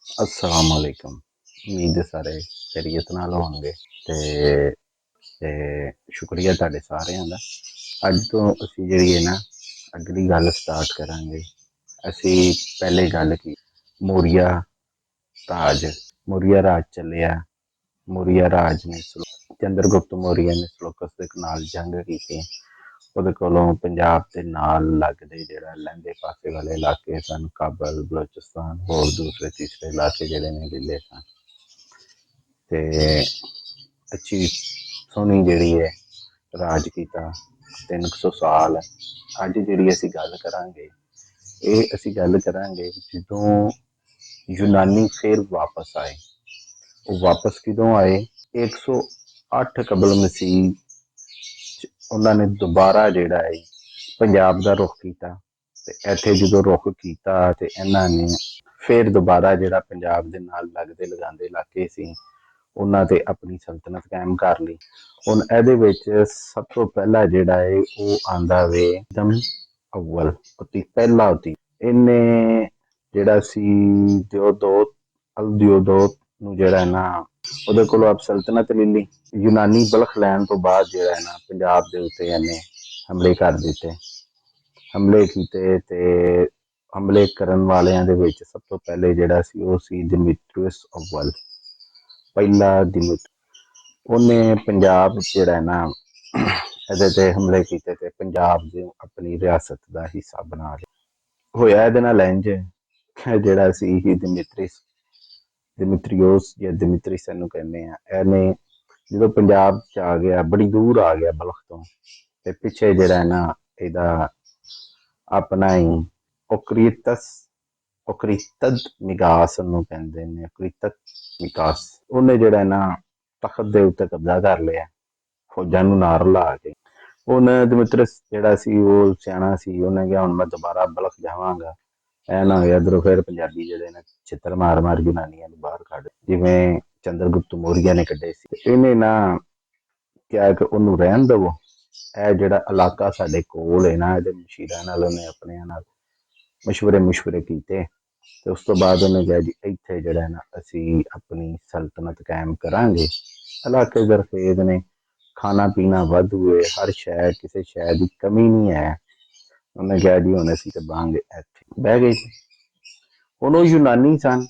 अस्सलाम वालेकुम। उम्मीद है सारे खैरियत नाल होणगे ते ते शुक्रिया तुहाडे सारेयां दा। अज तो असीं जिहड़ी है ना अगली गल स्टार्ट करांगे। असीं पहले गल की मौर्य राज। मौर्य राज चलिया। मौर्य राज ने चंद्रगुप्त मौर्य ने सलूकस दे नाल जंग कीती। ਉਹਦੇ ਕੋਲੋਂ ਪੰਜਾਬ ਦੇ ਨਾਲ ਲੱਗਦੇ ਜਿਹੜਾ ਲਹਿੰਦੇ ਪਾਸੇ ਵਾਲੇ ਇਲਾਕੇ ਸਨ, ਕਾਬਲ, ਬਲੋਚਿਸਤਾਨ, ਹੋਰ ਦੂਸਰੇ ਤੀਸਰੇ ਇਲਾਕੇ ਜਿਹੜੇ ਨੇ ਲਿੱਲੇ ਸਨ ਤੇ ਅੱਛੀ ਸੋਹਣੀ ਜਿਹੜੀ ਹੈ ਰਾਜ ਕੀਤਾ 300 ਸਾਲ। ਅੱਜ ਜਿਹੜੀ ਅਸੀਂ ਗੱਲ ਕਰਾਂਗੇ ਇਹ ਅਸੀਂ ਗੱਲ ਕਰਾਂਗੇ ਜਦੋਂ ਯੂਨਾਨੀ ਫਿਰ ਵਾਪਸ ਆਏ। ਉਹ ਵਾਪਸ ਕਿਦੋਂ ਆਏ? 108 ਕਬਲ ਮਸੀਹ ਉਹਨਾਂ ਨੇ ਦੁਬਾਰਾ ਜਿਹੜਾ ਹੈ ਪੰਜਾਬ ਦਾ ਰੁੱਖ ਕੀਤਾ ਤੇ ਇੱਥੇ ਜਦੋਂ ਰੁੱਖ ਕੀਤਾ ਤੇ ਇਹਨਾਂ ਨੇ ਫਿਰ ਦੁਬਾਰਾ ਜਿਹੜਾ ਪੰਜਾਬ ਦੇ ਨਾਲ ਲੱਗਦੇ ਲਗਾਉਂਦੇ ਇਲਾਕੇ ਸੀ ਉਹਨਾਂ ਤੇ ਆਪਣੀ ਸਲਤਨਤ ਕਾਇਮ ਕਰ ਲਈ। ਹੁਣ ਇਹਦੇ ਵਿੱਚ ਸਭ ਤੋਂ ਪਹਿਲਾ ਜਿਹੜਾ ਹੈ ਉਹ ਆਂਦਾ ਵੇ ਦਮ ਅਵਲ ਉਤੀ ਪਹਿਲਾ ਉਤੀ ਇਹਨੇ ਜਿਹੜਾ ਸੀ ਦਿਓਦੋਤ ਅਲ ਦਿਓਦੋਤ ਨੂੰ ਜਿਹੜਾ ਨਾ ਉਹਦੇ ਕੋਲੋਂ ਆਪ ਸਲਤਨਤ ਲੈ ਲਈ। ਯੂਨਾਨੀ ਬਲਖ ਲੈਣ ਤੋਂ ਬਾਅਦ ਜਿਹੜਾ ਹੈ ਨਾ ਪੰਜਾਬ ਦੇ ਉੱਤੇ ਇਹਨੇ ਹਮਲੇ ਕਰ ਦਿੱਤੇ। ਹਮਲੇ ਕੀਤੇ ਤੇ ਹਮਲੇ ਕਰਨ ਵਾਲਿਆਂ ਦੇ ਵਿੱਚ ਸਭ ਤੋਂ ਪਹਿਲੇ ਜਿਹੜਾ ਸੀ ਉਹ ਸੀ ਡਿਮਿਟਰੀਅਸ ਅਵਲ, ਪਹਿਲਾ ਡਿਮਿਟਰੀ। ਉਹਨੇ ਪੰਜਾਬ ਜਿਹੜਾ ਨਾ ਇਹਦੇ ਤੇ ਹਮਲੇ ਕੀਤੇ ਤੇ ਪੰਜਾਬ ਦੇ ਆਪਣੀ ਰਿਆਸਤ ਦਾ ਹਿੱਸਾ ਬਣਾ ਲਿਆ। ਹੋਇਆ ਇਹਦੇ ਨਾਲ ਇੰਝ ਜਿਹੜਾ ਸੀ ਡਿਮਿਤਰੀਓਸ ਜਾਂ ਡਿਮਿਤਰੀਸ ਇਹਨੂੰ ਕਹਿੰਦੇ ਆ। ਇਹਨੇ ਜਦੋਂ ਪੰਜਾਬ ਚ ਆ ਗਿਆ ਬੜੀ ਦੂਰ ਆ ਗਿਆ ਬਲਖ ਤੋਂ ਤੇ ਪਿੱਛੇ ਜਿਹੜਾ ਨਾ ਇਹਦਾ ਆਪਣਾ ਹੀ ਉਕਰੀਤਦ ਨਿਗਾਸ ਨੂੰ ਕਹਿੰਦੇ ਨੇ, ਉਕਰੀਤਦ ਨਿਕਾਸ। ਉਹਨੇ ਜਿਹੜਾ ਨਾ ਤਖਤ ਦੇ ਉੱਤੇ ਕਬਜ਼ਾ ਕਰ ਲਿਆ ਫੌਜਾਂ ਨੂੰ ਨਾਰ ਲਾ ਕੇ। ਹੁਣ ਡਿਮਿਤਰੀਅਸ ਜਿਹੜਾ ਸੀ ਉਹ ਸਿਆਣਾ ਸੀ। ਉਹਨੇ ਕਿਹਾ ਹੁਣ ਮੈਂ ਦੁਬਾਰਾ ਬਲਖ ਜਾਵਾਂਗਾ, ਐ ਨਾ ਹੋਇਆ ਇੱਧਰੋਂ ਫਿਰ ਪੰਜਾਬੀ ਜਿਹੜੇ ਨੇ ਛਿੱਤਰ ਮਾਰ ਮਾਰ ਯੂਨਾਨੀਆਂ ਨੂੰ ਬਾਹਰ ਕੱਢ ਜਿਵੇਂ ਚੰਦਰਗੁਪਤ ਮੌਰੀਆ ਨੇ ਕੱਢੇ ਸੀ। ਇਹਨੇ ਨਾ ਕਿਹਾ ਕਿ ਉਹਨੂੰ ਰਹਿਣ ਦੇਵੋ, ਇਹ ਜਿਹੜਾ ਇਲਾਕਾ ਸਾਡੇ ਕੋਲ ਹੈ ਨਾ ਇਹਦੇ ਮਸ਼ੀਰਾਂ ਨਾਲ ਉਹਨੇ ਆਪਣਿਆਂ ਨਾਲ ਮਸ਼ਵਰੇ ਕੀਤੇ ਤੇ ਉਸ ਤੋਂ ਬਾਅਦ ਉਹਨੇ ਕਿਹਾ ਜੀ ਇੱਥੇ ਜਿਹੜਾ ਨਾ ਅਸੀਂ ਆਪਣੀ ਸਲਤਨਤ ਕਾਇਮ ਕਰਾਂਗੇ। ਇਲਾਕੇ ਜ਼ਰਖੇਜ਼ ਨੇ, ਖਾਣਾ ਪੀਣਾ ਵਾਧੂ ਹੈ, ਹਰ ਸ਼ੈ ਕਿਸੇ ਸ਼ੈ ਦੀ ਕਮੀ ਨਹੀਂ ਹੈ। ਉਹਨੇ ਕਿਹਾ ਜੀ ਹੁਣ ਅਸੀਂ ਚੱਲਾਂਗੇ ਇੱਥੇ। ਬਹਿ ਗਏ ਸੀ। ਹੁਣ ਉਹ ਯੂਨਾਨੀ ਸਨ,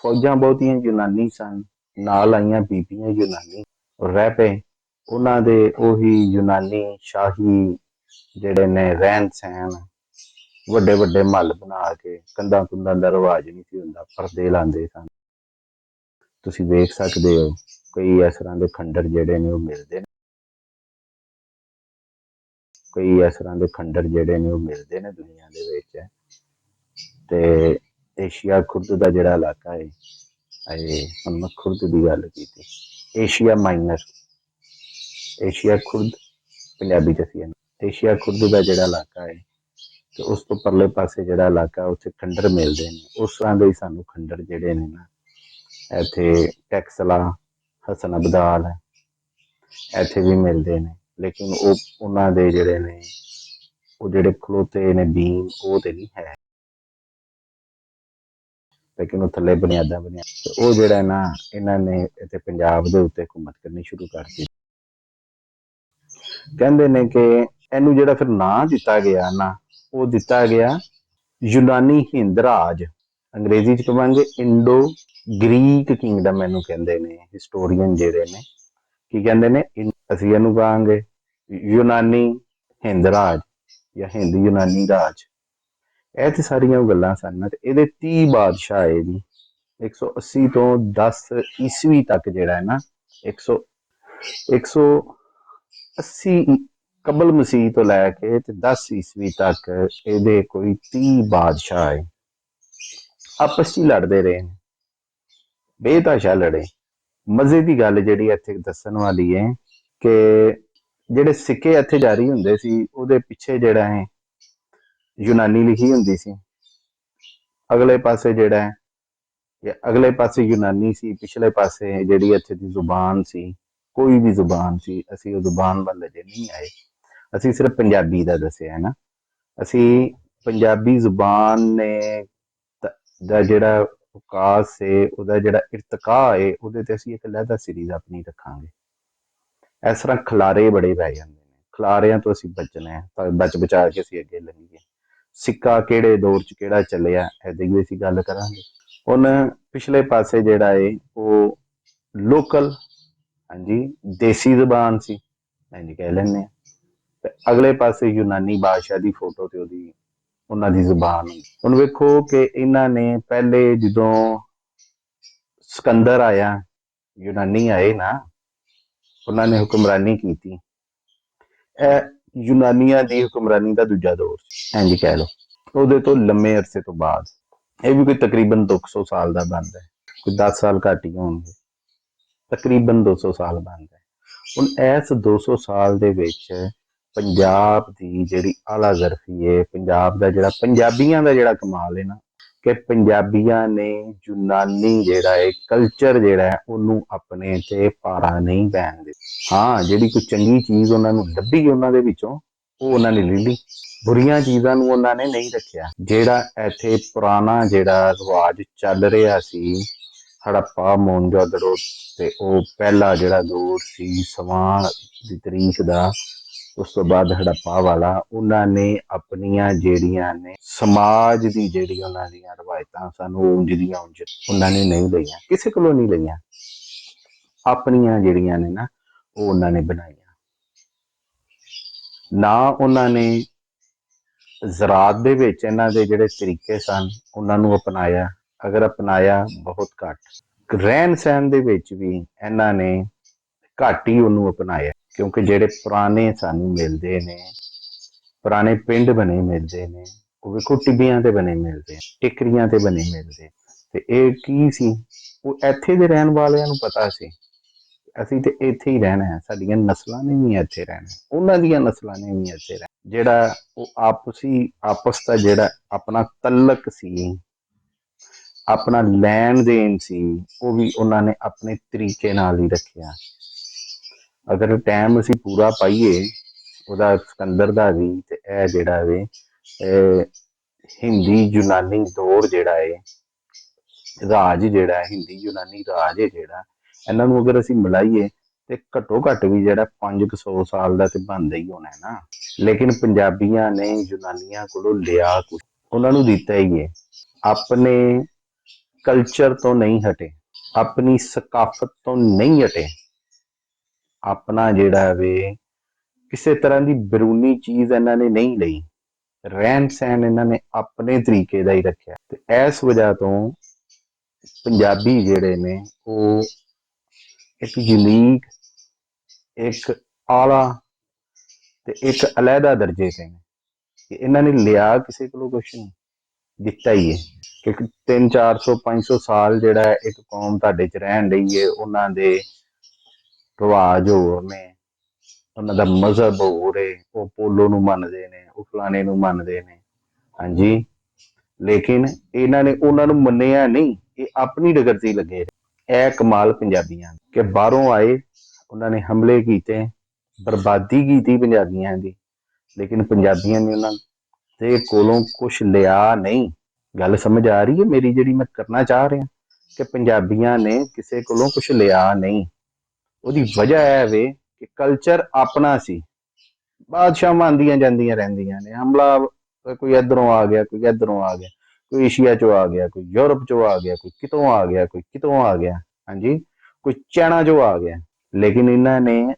ਫੌਜਾਂ ਬਹੁਤੀਆਂ ਯੂਨਾਨੀ ਸਨ, ਨਾਲ ਆਈਆਂ ਬੀਬੀਆਂ ਯੂਨਾਨੀ ਰਹਿ ਪਏ। ਉਹਨਾਂ ਦੇ ਉਹੀ ਯੂਨਾਨੀ ਸ਼ਾਹੀ ਜਿਹੜੇ ਨੇ ਰਹਿਣ ਸਹਿਣ, ਵੱਡੇ ਵੱਡੇ ਮਹੱਲ ਬਣਾ ਕੇ, ਕੰਧਾਂ ਕੁੰਧਾਂ ਦਾ ਰਿਵਾਜ ਨਹੀਂ ਸੀ ਹੁੰਦਾ, ਪਰਦੇ ਲਾਉਂਦੇ ਸਨ। ਤੁਸੀਂ ਵੇਖ ਸਕਦੇ ਹੋ ਕਈ ਇਸ ਤਰ੍ਹਾਂ ਦੇ ਖੰਡਰ ਜਿਹੜੇ ਨੇ ਉਹ ਮਿਲਦੇ ਨੇ, ਕਈ ਇਸ ਤਰ੍ਹਾਂ ਦੇ ਖੰਡਰ ਜਿਹੜੇ ਨੇ ਉਹ ਮਿਲਦੇ ਨੇ ਦੁਨੀਆ ਦੇ ਵਿੱਚ। ਤੇ ਏਸ਼ੀਆ ਖੁਰਦ ਦਾ ਜਿਹੜਾ ਇਲਾਕਾ ਹੈ, ਹੁਣ ਮੈਂ ਖੁਰਦ ਦੀ ਗੱਲ ਕੀਤੀ, Asia minor, Asia Khurd Punjabi ਚ ਅਸੀਂ ਏਸ਼ੀਆ ਖੁਰਦ ਦਾ ਜਿਹੜਾ ਇਲਾਕਾ ਹੈ ਤੇ ਉਸ ਤੋਂ ਪਰਲੇ ਪਾਸੇ ਜਿਹੜਾ ਇਲਾਕਾ ਉੱਥੇ ਖੰਡਰ ਮਿਲਦੇ ਨੇ। ਉਸ ਤਰ੍ਹਾਂ ਦੇ ਸਾਨੂੰ ਖੰਡਰ ਜਿਹੜੇ ਨੇ ਨਾ ਇੱਥੇ ਟੈਕਸਲਾ, ਹਸਨ ਅਬਦਾਲ ਇੱਥੇ ਵੀ ਮਿਲਦੇ ਨੇ, ਲੇਕਿਨ ਉਹ ਉਹਨਾਂ ਦੇ ਜਿਹੜੇ ਨੇ ਉਹ ਜਿਹੜੇ ਖਲੋਤੇ ਨੇ ਬੀਮ ਉਹ ਤੇ ਨਹੀਂ ਹੈ, ਲੇਕਿਨ ਉਹ ਥੱਲੇ ਬੁਨਿਆਦਾਂ ਬਣਿਆ। ਉਹ ਜਿਹੜਾ ਨਾ ਇਹਨਾਂ ਨੇ ਇੱਥੇ ਪੰਜਾਬ ਦੇ ਉੱਤੇ ਹੁਕੂਮਤ ਕਰਨੀ ਸ਼ੁਰੂ ਕਰਤੀ। ਕਹਿੰਦੇ ਨੇ ਕਿ ਇਹਨੂੰ ਜਿਹੜਾ ਫਿਰ ਨਾਂ ਦਿੱਤਾ ਗਿਆ ਨਾ ਉਹ ਦਿੱਤਾ ਗਿਆ ਯੂਨਾਨੀ ਹਿੰਦ ਰਾਜ। ਅੰਗਰੇਜ਼ੀ ਚ ਕਹਾਂਗੇ ਇੰਡੋ ਗ੍ਰੀਕ ਕਿੰਗਡਮ ਇਹਨੂੰ ਕਹਿੰਦੇ ਨੇ ਹਿਸਟੋਰੀਅਨ ਜਿਹੜੇ ਨੇ। ਕੀ ਕਹਿੰਦੇ ਨੇ? ਅਸੀਂ ਇਹਨੂੰ ਕਹਾਂਗੇ ਯੂਨਾਨੀ ਹਿੰਦ ਰਾਜ ਜਾਂ ਹਿੰਦ ਯੂਨਾਨੀ ਰਾਜ। ਇਹ ਤੇ ਸਾਰੀਆਂ ਉਹ ਗੱਲਾਂ ਸਨ ਤੇ ਇਹਦੇ 30 ਬਾਦਸ਼ਾਹ ਆਏ ਜੀ 180 ਤੋਂ 10 ਈਸਵੀ ਤੱਕ ਜਿਹੜਾ ਹੈ ਨਾ 180 ਕਬਲ ਮਸੀਹ ਤੋਂ ਲੈ ਕੇ ਤੇ 10 ਈਸਵੀ ਤੱਕ ਇਹਦੇ ਕੋਈ 30 ਬਾਦਸ਼ਾਹ ਆਏ, ਆਪਸ ਚ ਲੜਦੇ ਰਹੇ ਨੇ, ਬੇਤਹਾਸ਼ਾ ਲੜੇ। ਮਜ਼ੇ ਦੀ ਗੱਲ ਜਿਹੜੀ ਇੱਥੇ ਦੱਸਣ ਵਾਲੀ ਹੈ ਕਿ ਜਿਹੜੇ ਸਿੱਕੇ ਇੱਥੇ ਜਾਰੀ ਹੁੰਦੇ ਸੀ ਉਹਦੇ ਪਿੱਛੇ ਜਿਹੜਾ ਹੈ ਯੂਨਾਨੀ ਲਿਖੀ ਹੁੰਦੀ ਸੀ, ਅਗਲੇ ਪਾਸੇ ਜਿਹੜਾ ਹੈ ਅਗਲੇ ਪਾਸੇ ਯੂਨਾਨੀ ਸੀ, ਪਿਛਲੇ ਪਾਸੇ ਜਿਹੜੀ ਇੱਥੇ ਦੀ ਜ਼ੁਬਾਨ ਸੀ, ਕੋਈ ਵੀ ਜ਼ੁਬਾਨ ਸੀ, ਅਸੀਂ ਉਹ ਜ਼ੁਬਾਨ ਵੱਲ ਅਜੇ ਨਹੀਂ ਆਏ। ਅਸੀਂ ਸਿਰਫ ਪੰਜਾਬੀ ਦਾ ਦੱਸਿਆ ਨਾ। ਅਸੀਂ ਪੰਜਾਬੀ ਜ਼ੁਬਾਨ ਨੇ ਦਾ ਜਿਹੜਾ ਉਕਾਸ ਏ, ਉਹਦਾ ਜਿਹੜਾ ਇਰਤਕਾ ਏ, ਉਹਦੇ ਤੇ ਅਸੀਂ ਇੱਕ ਲਹਿਦਾ ਸੀਰੀਜ਼ ਆਪਣੀ ਰੱਖਾਂਗੇ। ਇਸ ਤਰ੍ਹਾਂ ਖਿਲਾਰੇ ਬੜੇ ਪੈ ਜਾਂਦੇ ਨੇ, ਖਿਲਾਰਿਆਂ ਤੋਂ ਅਸੀਂ ਬਚਣਾ ਹੈ ਤਾਂ ਬਚ ਬਚਾ ਕੇ ਅਸੀਂ ਅੱਗੇ ਲੰਘੀਏ। ਸਿੱਕਾ ਕਿਹੜੇ ਦੌਰ 'ਚ ਕਿਹੜਾ ਚੱਲਿਆ, ਇਹਦੀ ਵੀ ਅਸੀਂ ਗੱਲ ਕਰਾਂਗੇ। ਹੁਣ ਪਿਛਲੇ ਪਾਸੇ ਜਿਹੜਾ ਏ ਉਹ ਲੋਕਲ, ਹਾਂਜੀ, ਦੇਸੀ ਜ਼ਬਾਨ ਸੀ, ਇੰਝ ਕਹਿ ਲੈਂਦੇ ਹਾਂ। ਤੇ ਅਗਲੇ ਪਾਸੇ ਯੂਨਾਨੀ ਬਾਦਸ਼ਾਹ ਦੀ ਫੋਟੋ ਤੇ ਉਹਦੀ ਉਹਨਾਂ ਦੀ ਜ਼ੁਬਾਨ। ਹੁਣ ਵੇਖੋ ਕਿ ਇਹਨਾਂ ਨੇ ਪਹਿਲੇ ਜਦੋਂ ਸਿਕੰਦਰ ਆਇਆ, ਯੂਨਾਨੀ ਆਏ ਨਾ, ਉਹਨਾਂ ਨੇ ਹੁਕਮਰਾਨੀ ਕੀਤੀ। ਇਹ ਯੂਨਾਨੀਆਂ ਦੀ ਹੁਕਮਰਾਨੀ ਦਾ ਦੂਜਾ ਦੌਰ ਸੀ, ਇੰਝ ਕਹਿ ਲਓ। ਉਹਦੇ ਤੋਂ ਲੰਮੇ ਅਰਸੇ ਤੋਂ ਬਾਅਦ, ਇਹ ਵੀ ਕੋਈ ਤਕਰੀਬਨ 200 ਸਾਲ ਦਾ ਬਣਦਾ ਹੈ, ਕੋਈ 10 ਸਾਲ ਘੱਟ ਹੀ ਹੋਣਗੇ, ਤਕਰੀਬਨ 200 ਸਾਲ ਬਣਦਾ ਹੈ। ਹੁਣ ਇਸ 200 ਸਾਲ ਦੇ ਵਿੱਚ ਪੰਜਾਬ ਦੀ ਜਿਹੜੀ ਆਲਾ ਜ਼ਰਫੀ ਹੈ, ਪੰਜਾਬ ਦਾ ਜਿਹੜਾ ਪੰਜਾਬੀਆਂ ਦਾ ਜਿਹੜਾ ਕਮਾਲ ਹੈ ਨਾ, ਕਿ ਪੰਜਾਬੀਆਂ ਨੇ ਯੂਨਾਨੀ ਜਿਹੜਾ ਹੈ ਕਲਚਰ ਜਿਹੜਾ ਹੈ ਉਹਨੂੰ ਆਪਣੇ ਤੇ ਭਾਰਾ ਨਹੀਂ ਪੈਣ ਦਿੱਤਾ। ਹਾਂ, ਜਿਹੜੀ ਕੋਈ ਚੰਗੀ ਚੀਜ਼ ਉਹਨਾਂ ਨੂੰ ਲੱਭੀ ਉਹਨਾਂ ਦੇ ਵਿੱਚੋਂ, ਉਹ ਉਹਨਾਂ ਨੇ ਲੈ ਲਈ। ਬੁਰੀਆਂ ਚੀਜ਼ਾਂ ਨੂੰ ਉਹਨਾਂ ਨੇ ਨਹੀਂ ਰੱਖਿਆ। ਜਿਹੜਾ ਇੱਥੇ ਪੁਰਾਣਾ ਜਿਹੜਾ ਰਿਵਾਜ ਚੱਲ ਰਿਹਾ ਸੀ, ਹੜੱਪਾ ਮੋਹਨਜੋਦੜੋ, ਤੇ ਉਹ ਪਹਿਲਾ ਜਿਹੜਾ ਦੌਰ ਸੀ ਸਮਾਂ ਦੀ ਤਰੀਕ ਦਾ, ਉਸ ਤੋਂ ਬਾਅਦ ਹੜੱਪਾ ਵਾਲਾ, ਉਹਨਾਂ ਨੇ ਆਪਣੀਆਂ ਜਿਹੜੀਆਂ ਨੇ ਸਮਾਜ ਦੀ ਜਿਹੜੀ ਉਹਨਾਂ ਦੀਆਂ ਰਵਾਇਤਾਂ ਸਨ, ਉਹ ਉਂਝ ਦੀਆਂ ਉਂਝ ਉਹਨਾਂ ਨੇ ਨਹੀਂ ਲਈਆਂ, ਕਿਸੇ ਕੋਲੋਂ ਨਹੀਂ ਲਈਆਂ। ਆਪਣੀਆਂ ਜਿਹੜੀਆਂ ਨੇ ਨਾ, ਉਹ ਉਹਨਾਂ ਨੇ ਬਣਾਈਆਂ। ਨਾ ਉਹਨਾਂ ਨੇ ਜ਼ਰਾਤ ਦੇ ਵਿੱਚ ਇਹਨਾਂ ਦੇ ਜਿਹੜੇ ਤਰੀਕੇ ਸਨ ਉਹਨਾਂ ਨੂੰ ਅਪਣਾਇਆ, ਅਗਰ ਅਪਣਾਇਆ ਬਹੁਤ ਘੱਟ। ਰਹਿਣ ਸਹਿਣ ਦੇ ਵਿੱਚ ਵੀ ਇਹਨਾਂ ਨੇ ਘੱਟ ਹੀ ਉਹਨੂੰ ਅਪਣਾਇਆ, ਕਿਉਂਕਿ ਜਿਹੜੇ ਪੁਰਾਣੇ ਸਾਨੂੰ ਮਿਲਦੇ ਨੇ, ਪੁਰਾਣੇ ਪਿੰਡ ਬਣੇ ਮਿਲਦੇ ਨੇ, ਉਹ ਵੇਖੋ ਟਿੱਬਿਆਂ ਤੇ ਬਣੇ ਮਿਲਦੇ, ਟਿਕਰੀਆਂ ਤੇ ਬਣੇ ਮਿਲਦੇ। ਤੇ ਇਹ ਕੀ ਸੀ, ਉਹ ਇੱਥੇ ਦੇ ਰਹਿਣ ਵਾਲਿਆਂ ਨੂੰ ਪਤਾ ਸੀ ਅਸੀਂ ਤੇ ਇੱਥੇ ਹੀ ਰਹਿਣਾ ਹੈ, ਸਾਡੀਆਂ ਨਸਲਾਂ ਨੇ ਵੀ ਇੱਥੇ ਰਹਿਣਾ, ਉਹਨਾਂ ਦੀਆਂ ਨਸਲਾਂ ਨੇ ਵੀ ਇੱਥੇ ਰਹਿਣਾ। ਜਿਹੜਾ ਉਹ ਆਪਸ ਦਾ ਜਿਹੜਾ ਆਪਣਾ ਤਲਕ ਸੀ, ਆਪਣਾ ਲੈਣ ਦੇਣ ਸੀ, ਉਹ ਵੀ ਉਹਨਾਂ ਨੇ ਆਪਣੇ ਤਰੀਕੇ ਨਾਲ ਹੀ ਰੱਖਿਆ। ਅਗਰ ਟਾਈਮ ਅਸੀਂ ਪੂਰਾ ਪਾਈਏ ਉਹਦਾ ਸਿਕੰਦਰ ਦਾ ਵੀ, ਤੇ ਇਹ ਜਿਹੜਾ ਵੇ ਹਿੰਦੀ ਯੂਨਾਨੀ ਦੌਰ ਜਿਹੜਾ ਹੈ, ਰਾਜ ਜਿਹੜਾ ਹੈ, ਹਿੰਦੀ ਯੂਨਾਨੀ ਰਾਜ ਹੈ ਜਿਹੜਾ, ਇਹਨਾਂ ਨੂੰ ਅਗਰ ਅਸੀਂ ਮਿਲਾਈਏ ਤੇ ਘੱਟੋ ਘੱਟ ਵੀ ਜਿਹੜਾ 500 ਸਾਲ ਦਾ ਤੇ ਬਣਦਾ ਹੀ ਹੋਣਾ ਹੈ ਨਾ। ਲੇਕਿਨ ਪੰਜਾਬੀਆਂ ਨੇ ਯੂਨਾਨੀਆਂ ਕੋਲੋਂ ਲਿਆ ਕੁਛ, ਉਹਨਾਂ ਨੂੰ ਦਿੱਤਾ ਹੀ ਹੈ। ਆਪਣੇ ਕਲਚਰ ਤੋਂ ਨਹੀਂ ਹਟੇ, ਆਪਣੀ ਸਕਾਫਤ ਤੋਂ ਨਹੀਂ ਹਟੇ, ਆਪਣਾ ਜਿਹੜਾ ਵੇ ਕਿਸੇ ਤਰ੍ਹਾਂ ਦੀ ਬਰੂਨੀ ਚੀਜ਼ ਇਹਨਾਂ ਨੇ ਨਹੀਂ ਲਈ, ਰਹਿਣ ਸਹਿਣ ਇਹਨਾਂ ਨੇ ਆਪਣੇ ਤਰੀਕੇ ਦਾ ਹੀ ਰੱਖਿਆ। ਤੇ ਇਸ ਵਜ੍ਹਾ ਤੋਂ ਪੰਜਾਬੀ ਜਿਹੜੇ ਨੇ ਉਹ ਇੱਕ ਯੂਨੀਕ, ਇੱਕ ਆਲਾ ਤੇ ਇੱਕ ਅਲੱਗਾ ਦਰਜੇ ਤੇ ਨੇ, ਕਿ ਇਹਨਾਂ ਨੇ ਲਿਆ ਕਿਸੇ ਕੋਲੋਂ ਕੁਛ ਨਹੀਂ, ਦਿੱਤਾ ਹੀ ਹੈ। ਕਿ 300, 400, 500 ਸਾਲ ਜਿਹੜਾ ਇੱਕ ਕੌਮ ਤੁਹਾਡੇ ਚ ਰਹਿਣ ਰਹੀ ਹੈ, ਉਹਨਾਂ ਦੇ ਰਿਵਾਜ ਹੋਰ ਨੇ, ਉਹਨਾਂ ਦਾ ਮਜ਼ਹਬ ਹੋਰ ਹੈ, ਉਹ ਪੋਲੋ ਨੂੰ ਮੰਨਦੇ ਨੇ, ਉਹ ਫਲਾਣੇ ਨੂੰ ਮੰਨਦੇ ਨੇ, ਹਾਂਜੀ। ਲੇਕਿਨ ਇਹਨਾਂ ਨੇ ਉਹਨਾਂ ਨੂੰ ਮੰਨਿਆ ਨਹੀਂ, ਇਹ ਆਪਣੀ ਡਗਰ ਤੇ ਲੱਗੇ। ਇਹ ਕਮਾਲ ਪੰਜਾਬੀਆਂ ਕਿ ਬਾਹਰੋਂ ਆਏ, ਉਹਨਾਂ ਨੇ ਹਮਲੇ ਕੀਤੇ, ਬਰਬਾਦੀ ਕੀਤੀ ਪੰਜਾਬੀਆਂ ਦੀ, ਲੇਕਿਨ ਪੰਜਾਬੀਆਂ ਨੇ ਉਹਨਾਂ ਦੇ ਕੋਲੋਂ ਕੁਛ ਲਿਆ ਨਹੀਂ। ਗੱਲ ਸਮਝ ਆ ਰਹੀ ਹੈ ਮੇਰੀ, ਜਿਹੜੀ ਮੈਂ ਕਰਨਾ ਚਾਹ ਰਿਹਾ, ਕਿ ਪੰਜਾਬੀਆਂ ਨੇ ਕਿਸੇ ਕੋਲੋਂ ਕੁਛ ਲਿਆ ਨਹੀਂ। ਉਹਦੀ ਵਜ੍ਹਾ ਇਹ ਵੇ ਕਿ ਕਲਚਰ ਆਪਣਾ ਸੀ। ਬਾਦਸ਼ਾਹਾਂ ਆਉਂਦੀਆਂ ਜਾਂਦੀਆਂ ਰਹਿੰਦੀਆਂ ਨੇ, ਹਮਲਾ ਕੋਈ ਇੱਧਰੋਂ ਆ ਗਿਆ, ਕੋਈ ਇੱਧਰੋਂ ਆ ਗਿਆ, ਕੋਈ ਏਸ਼ੀਆ ਚੋਂ ਆ ਗਿਆ, ਕੋਈ ਯੂਰਪ ਚੋਂ ਆ ਗਿਆ, ਕੋਈ ਕਿਤੋਂ ਆ ਗਿਆ, ਕੋਈ ਕਿਤੋਂ ਆ ਗਿਆ, ਹਾਂਜੀ, ਕੋਈ ਚਾਈਨਾ ਚੋਂ ਆ ਗਿਆ। ਲੇਕਿਨ ਇਹਨਾਂ ਨੇ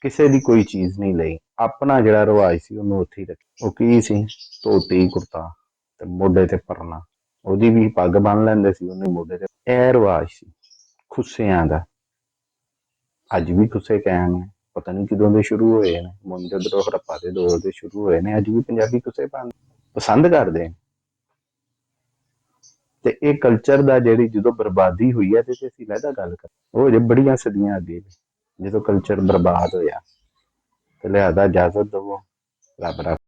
ਕਿਸੇ ਦੀ ਕੋਈ ਚੀਜ਼ ਨਹੀਂ ਲਈ, ਆਪਣਾ ਜਿਹੜਾ ਰਿਵਾਜ ਸੀ ਉਹਨੂੰ ਉੱਥੇ ਹੀ ਰੱਖਿਆ। ਉਹ ਕੀ ਸੀ, ਧੋਤੀ ਕੁੜਤਾ ਤੇ ਮੋਢੇ ਤੇ ਪਰਨਾ, ਉਹਦੀ ਵੀ ਪੱਗ ਬੰਨ ਲੈਂਦੇ ਸੀ ਉਹਨੇ ਮੋਢੇ ਤੇ। ਇਹ ਰਿਵਾਜ ਸੀ ਖੁੱਸਿਆਂ ਦਾ। ਅੱਜ ਵੀ ਖੁੱਸੇ ਕਾਇਮ ਨੇ, ਪਤਾ ਨਹੀਂ ਕਦੋਂ ਦੇ ਸ਼ੁਰੂ ਹੋਏ ਨੇ, ਮੋਹਨਜੋਦੜੋ ਹੜੱਪਾ ਦੇ ਦੌਰ ਦੇ ਸ਼ੁਰੂ ਹੋਏ ਨੇ, ਅੱਜ ਵੀ ਪੰਜਾਬੀ ਖੁੱਸੇ ਪਾਉਣ ਪਸੰਦ ਕਰਦੇ। ਤੇ ਇਹ ਕਲਚਰ ਦਾ ਜਿਹੜੀ ਜਦੋਂ ਬਰਬਾਦੀ ਹੋਈ ਹੈ, ਤੇ ਅਸੀਂ ਲਹਿਦਾ ਗੱਲ ਕਰ, ਉਹ ਜੇ ਬੜੀਆਂ ਸਦੀਆਂ ਅੱਗੇ ਜਦੋਂ ਕਲਚਰ ਬਰਬਾਦ ਹੋਇਆ, ਤੇ ਲਿਹਾਜ਼ਾ ਇਜਾਜ਼ਤ ਦਵੋ, ਰੱਬ ਰੱਬ।